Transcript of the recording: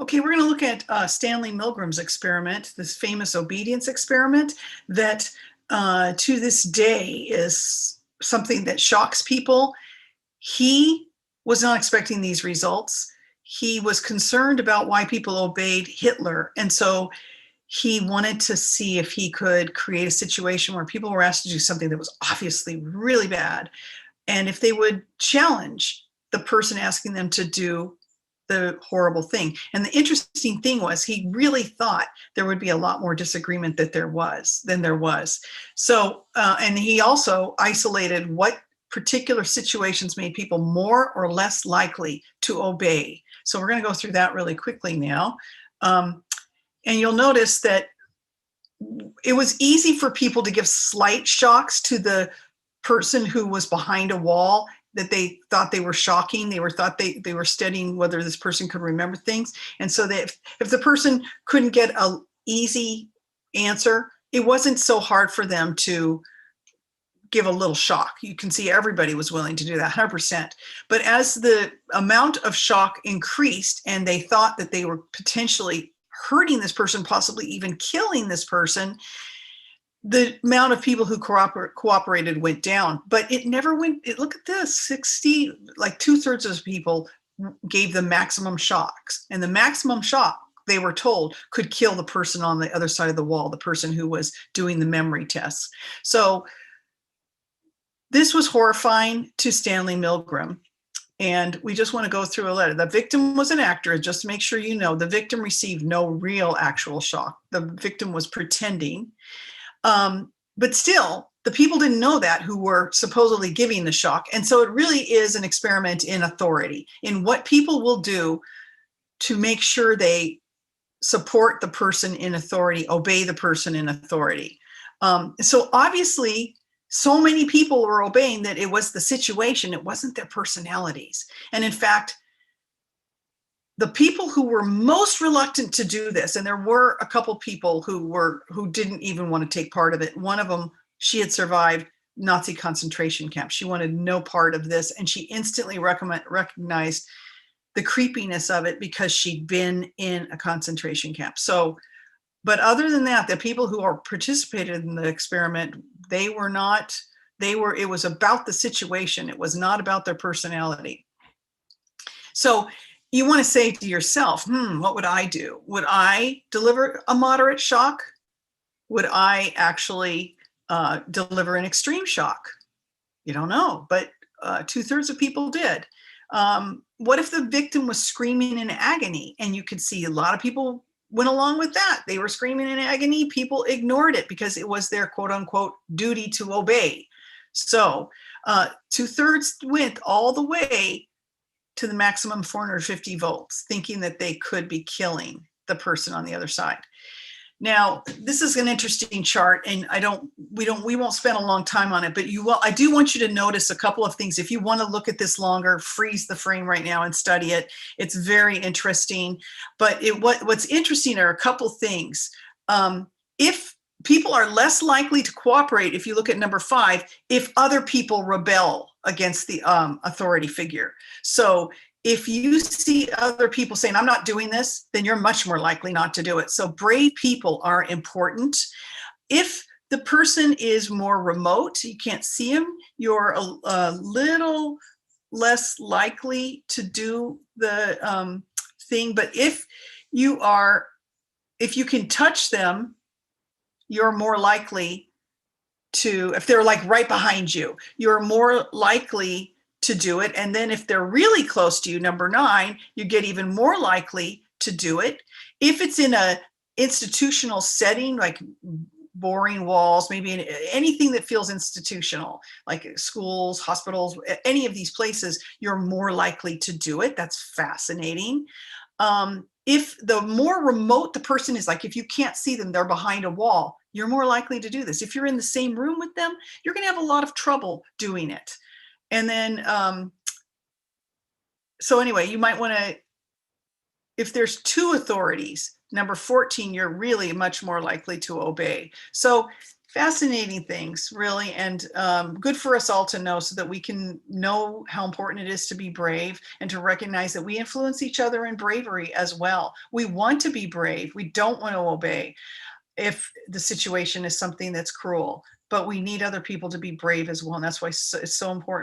Okay, we're going to look at Stanley Milgram's experiment, this famous obedience experiment that to this day is something that shocks people. He was not expecting these results. He was concerned about why people obeyed Hitler. And so he wanted to see if he could create a situation where people were asked to do something that was obviously really bad. And if they would challenge the person asking them to do the horrible thing. And the interesting thing was he really thought there would be a lot more disagreement than there was. So, and he also isolated what particular situations made people more or less likely to obey. So we're going to go through that really quickly now. And you'll notice that it was easy for people to give slight shocks to the person who was behind a wall that they thought they were shocking. They were studying whether this person could remember things. And so that if the person couldn't get an easy answer, it wasn't so hard for them to give a little shock. You can see everybody was willing to do that, 100%. But as the amount of shock increased and they thought that they were potentially hurting this person, possibly even killing this person, the amount of people who cooperated went down. But it never went, look at this, 60, like 2/3 of people gave the maximum shocks. And the maximum shock, they were told, could kill the person on the other side of the wall, the person who was doing the memory tests. So this was horrifying to Stanley Milgram. And we just want to go through a letter. The victim was an actor. Just to make sure you know, the victim received no real actual shock. The victim was pretending. But still, the people didn't know that who were supposedly giving the shock. And so it really is an experiment in authority, in what people will do to make sure they support the person in authority, obey the person in authority. So obviously, so many people were obeying that it was the situation, it wasn't their personalities. And in fact, the people who were most reluctant to do this, and there were a couple people who didn't even want to take part of it. One of them, she had survived Nazi concentration camp. She wanted no part of this, and she instantly recognized the creepiness of it because she'd been in a concentration camp. So, but other than that, the people who participated in the experiment, it was about the situation. It was not about their personality. So you want to say to yourself, what would I do? Would I deliver a moderate shock? Would I actually deliver an extreme shock? You don't know, but 2/3 of people did. What if the victim was screaming in agony? And you could see a lot of people went along with that. They were screaming in agony. People ignored it because it was their quote unquote duty to obey. So 2/3 went all the way to the maximum 450 volts, thinking that they could be killing the person on the other side. Now, this is an interesting chart, and we won't spend a long time on it, but I do want you to notice a couple of things. If you want to look at this longer, freeze the frame right now and study it. It's very interesting. But what's interesting are a couple things. If people are less likely to cooperate, if you look at number 5, if other people rebel against the authority figure. So if you see other people saying, I'm not doing this, then you're much more likely not to do it. So brave people are important. If the person is more remote, you can't see him, you're a little less likely to do the thing. But if you can touch them, you're more likely to, if they're like right behind you, you're more likely to do it. And then if they're really close to you, number 9, you get even more likely to do it. If it's in a institutional setting, like boring walls, maybe anything that feels institutional, like schools, hospitals, any of these places, you're more likely to do it. That's fascinating. If the more remote the person is, like if you can't see them, they're behind a wall, you're more likely to do this. If you're in the same room with them, you're going to have a lot of trouble doing it. And then, so anyway, you might want to, if there's 2 authorities, number 14, you're really much more likely to obey. So Fascinating things, really, and good for us all to know so that we can know how important it is to be brave and to recognize that we influence each other in bravery as well. We want to be brave. We don't want to obey if the situation is something that's cruel, but we need other people to be brave as well. And that's why it's so important